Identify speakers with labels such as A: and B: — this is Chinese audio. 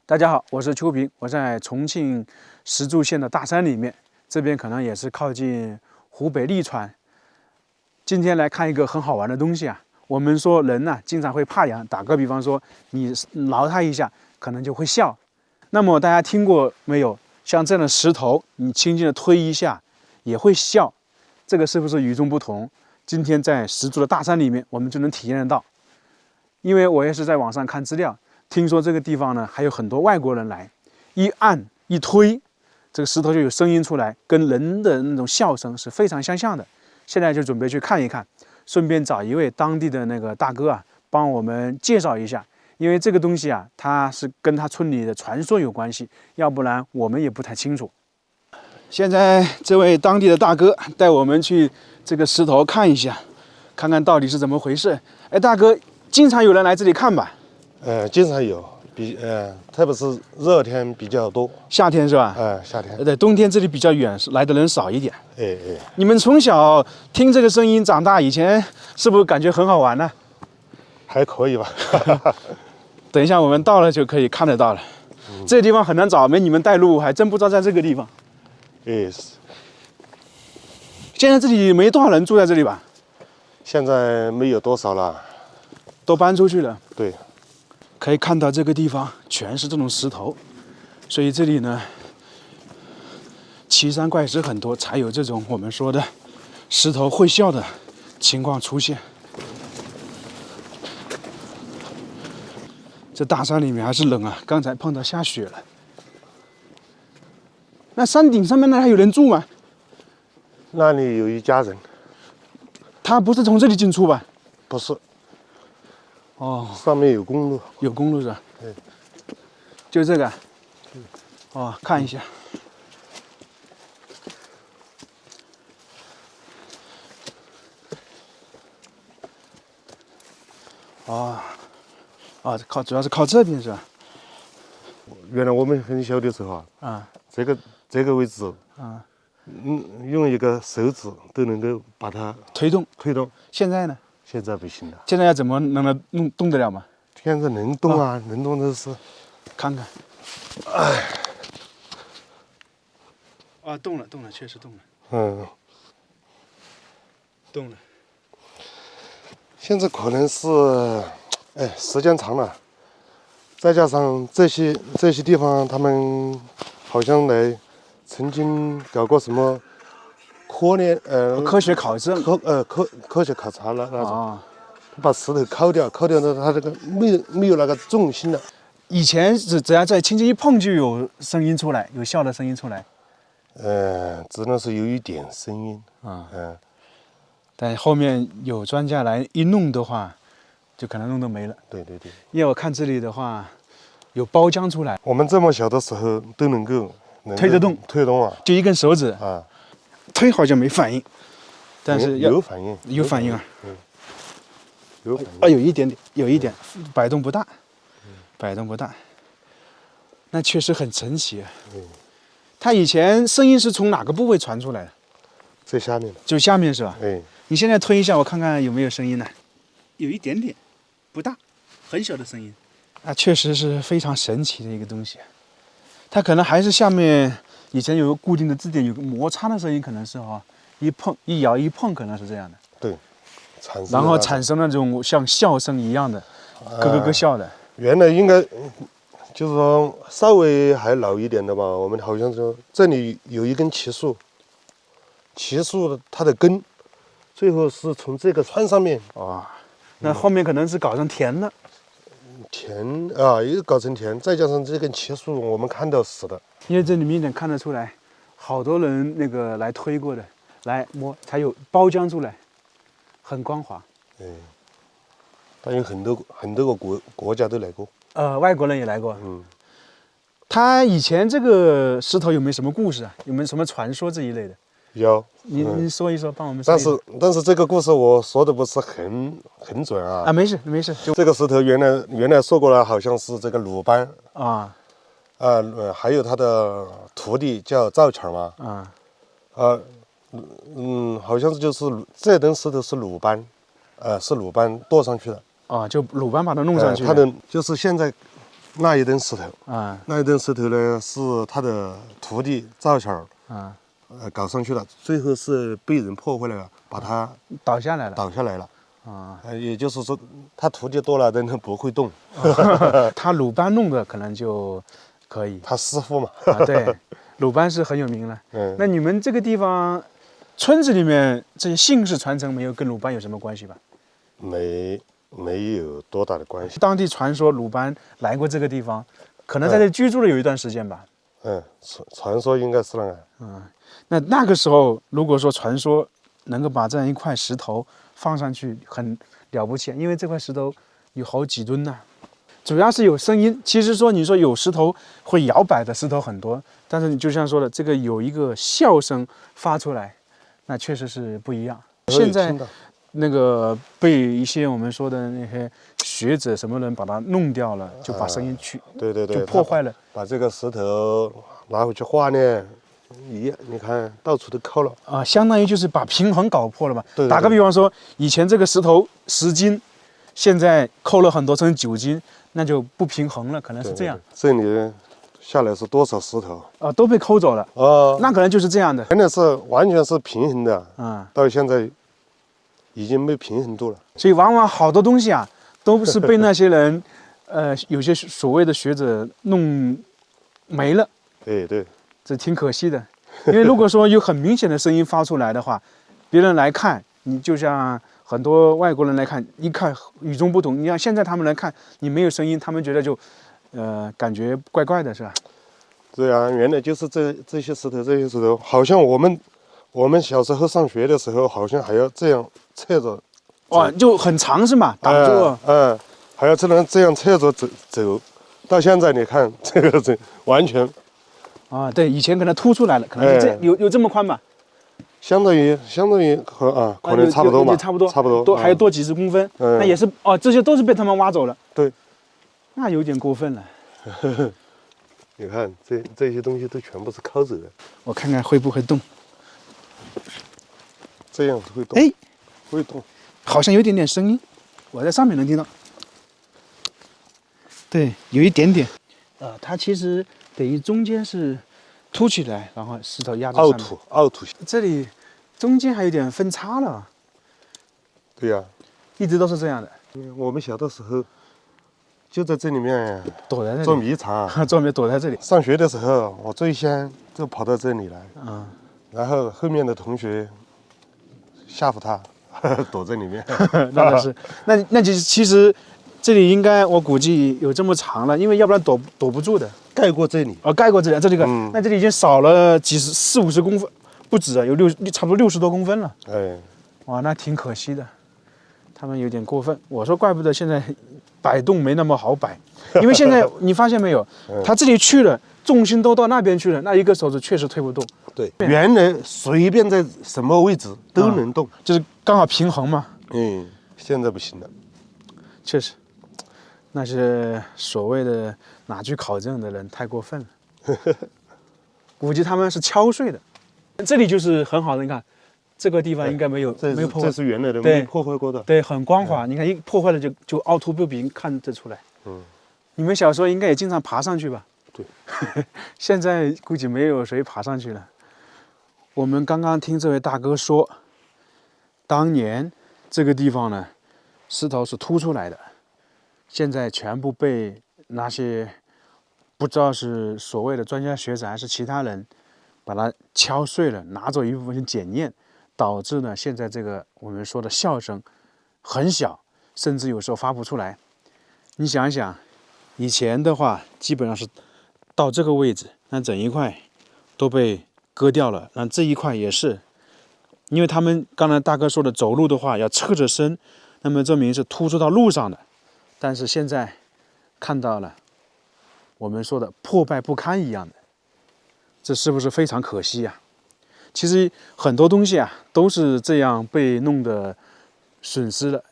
A: 大家好，我是邱平，我在重庆石柱县的大山里面，这边可能也是靠近湖北利川。今天来看一个很好玩的东西啊。我们说人呢，经常会怕痒，打个比方说，你挠它一下，可能就会笑。那么大家听过没有？像这样的石头，你轻轻的推一下，也会笑。这个是不是与众不同？今天在石柱的大山里面，我们就能体验得到。因为我也是在网上看资料。听说这个地方呢，还有很多外国人来，一按一推，这个石头就有声音出来，跟人的那种笑声是非常相像的。现在就准备去看一看，顺便找一位当地的那个大哥啊，帮我们介绍一下。因为这个东西啊，它是跟他村里的传说有关系，要不然我们也不太清楚。现在这位当地的大哥带我们去这个石头看一下，看看到底是怎么回事。哎，大哥，经常有人来这里看吧？
B: 经常有，特别是热天比较多。
A: 夏天是吧？
B: 夏天。
A: 对，冬天这里比较远，来的人少一点。
B: 哎。
A: 你们从小听这个声音长大，以前是不是感觉很好玩呢？
B: 还可以吧。
A: 等一下我们到了就可以看得到了。这个地方很难找，没你们带路，还真不知道在这个地方。
B: 哎。
A: 现在这里没多少人住在这里吧？
B: 现在没有多少了，
A: 都搬出去了。
B: 对。
A: 可以看到这个地方全是这种石头，所以这里呢，奇山怪石很多，才有这种我们说的石头会笑的情况出现。这大山里面还是冷啊，刚才碰到下雪了。那山顶上面那还有人住吗？
B: 那里有一家人。
A: 他不是从这里进出吧？
B: 不是。
A: 哦，
B: 上面有公路。
A: 有公路是吧？
B: 对。
A: 就这个。哦，看一下。哦，主要是靠这边是吧？
B: 原来我们很小的时候啊，这个位置啊，用一个手指都能够把它推动。
A: 现在呢？
B: 现在不行了。
A: 现在要怎么能动得了吗？
B: 现在能动啊，能动的是。
A: 看看。哎。啊，动了，确实动了。动了。
B: 现在可能是，时间长了，再加上这些地方，他们好像曾经搞过什么
A: 科学考证，
B: 科学考察了那种，把石头敲掉的，它这个没有那个重心了。
A: 以前只要再轻轻一碰就有声音出来，有笑的声音出来。
B: 只能是有一点声音啊。
A: 但后面有专家来一弄的话，就可能弄都没了。
B: 对。
A: 因为我看这里的话，有包浆出来。
B: 我们这么小的时候都能够
A: 推得动
B: 啊，
A: 就一根手指
B: 啊，
A: 推好像没反应，但是
B: 有反应啊。
A: 有反应。
B: 啊，
A: 有一点摆动不大，那确实很神奇啊。它以前声音是从哪个部位传出来的？
B: 最下面的。
A: 就下面是吧？
B: 你
A: 现在推一下，我看看有没有声音呢？有一点点，不大，很小的声音。那确实是非常神奇的一个东西。它可能还是下面以前有个固定的支点，有个摩擦的声音，可能是一碰一摇一碰，可能是这样的。
B: 对。
A: 然后产生了这种像笑声一样的，咯咯笑的。
B: 原来应该就是说稍微还老一点的吧，我们好像说这里有一根奇树它的根，最后是从这个川上面。
A: 那后面可能是搞成田了。
B: 又搞成田，再加上这根奇树，我们看到死的。
A: 因为这里明显看得出来，好多人那个来推过的，来摸才有包浆出来。很光滑，
B: 但有很多个国家都来过，
A: 外国人也来过。他以前这个石头有没有什么故事啊？有没有什么传说这一类的？
B: 有。
A: 你说一说，帮我们说一说。
B: 但是这个故事我说的不是很准啊。
A: 没事。就
B: 这个石头原来说过了，好像是这个鲁班还有他的徒弟叫赵钱嘛。好像是就是这根石头是鲁班，是鲁班剁上去的。
A: 就鲁班把它弄上去。
B: 他的就是现在那一吨石头，
A: 啊
B: 那一吨石头呢是他的徒弟赵巧
A: 啊，
B: 搞上去了，最后是被人破坏了，把它
A: 倒下来了
B: 倒下来了。
A: 啊。
B: 也就是说，他徒弟多了，但他不会动。
A: 他鲁班弄的可能就可以
B: 他师傅嘛。
A: 啊，对，鲁班是很有名了。
B: 嗯，
A: 那你们这个地方村子里面这些姓氏传承没有跟鲁班有什么关系吧？
B: 没有多大的关系。
A: 当地传说鲁班来过这个地方，可能在这居住了有一段时间吧。
B: 传说应该是那个。
A: 那个时候，如果说传说能够把这样一块石头放上去，很了不起，因为这块石头有好几吨呢。主要是有声音。其实说你说有石头会摇摆的石头很多，但是你就像说的，这个有一个笑声发出来，那确实是不一样。现在那个被一些我们说的那些学者什么人把它弄掉了，就把声音
B: 对，
A: 就破坏了。
B: 把这个石头拿回去化验，你看到处都扣了
A: 啊，相当于就是把平衡搞破了嘛。
B: 对，
A: 打个比方说，以前这个石头10斤，现在扣了很多成9斤，那就不平衡了，可能是这样。
B: 这里下来是多少石头
A: 啊，都被抠走了。那可能就是这样的。
B: 原来是完全是平衡的
A: 啊，
B: 到现在已经没平衡度了。
A: 所以往往好多东西啊，都是被那些人，有些所谓的学者弄没了。
B: 对，
A: 这挺可惜的。因为如果说有很明显的声音发出来的话，别人来看，你就像很多外国人来看，一看与众不同。你像现在他们来看你没有声音，他们觉得就，感觉怪怪的，是吧？
B: 对啊，原来就是这些石头，好像我们小时候上学的时候，好像还要这样侧着。
A: 哇，就很长是吗？挡住。
B: 还要这样侧着走。到现在你看这个完全。
A: 啊，对，以前可能凸出来了，可能是这有这么宽吧？
B: 相当于可能差不多嘛，
A: 差不多，多还有多几十公分。那也是这些都是被他们挖走了。
B: 对，
A: 那有点过分了。
B: 你看这些东西都全部是抠走的。
A: 我看看会不会动。
B: 这样会动。会动，
A: 好像有点点声音，我在上面能听到。对，有一点点。它其实等于中间是凸起来，然后石头压在上面。
B: 凹凸。这
A: 里中间还有点分叉了。
B: 对呀，
A: 一直都是这样的。
B: 我们小的时候就在这里面
A: 躲在这里
B: 捉迷藏，
A: 躲在这里。
B: 上学的时候，我最先就跑到这里来，然后后面的同学吓唬他，躲在里面。
A: 那是，那其实。这里应该我估计有这么长了，因为要不然躲不住的。
B: 盖过这里，
A: 盖过这里，那这里已经少了40-50公分，不止啊，有差不多60多公分了。哇，那挺可惜的，他们有点过分。我说怪不得现在摆动没那么好摆，因为现在你发现没有，他这里去了，重心都到那边去了，那一个手指确实推不动。
B: 对，原来随便在什么位置都能动，
A: 就是刚好平衡嘛。
B: 现在不行了，
A: 确实。那是所谓的拿去考证的人太过分了，估计他们是敲碎的。这里就是很好的，你看这个地方应该没有破坏，
B: 这是原来的，没破坏过的。
A: 对，很光滑。你看一破坏了就凹凸不平，看得出来。你们小时候应该也经常爬上去吧？
B: 对，
A: 现在估计没有谁爬上去了。我们刚刚听这位大哥说，当年这个地方呢，石头是凸出来的。现在全部被那些不知道是所谓的专家学者还是其他人把它敲碎了，拿走一部分去检验，导致呢现在这个我们说的笑声很小，甚至有时候发不出来。你想一想，以前的话基本上是到这个位置，那整一块都被割掉了，那这一块也是，因为他们刚才大哥说的走路的话要侧着身，那么证明是突出到路上的。但是现在看到了我们说的破败不堪一样的，这是不是非常可惜啊？其实很多东西啊都是这样被弄得损失了，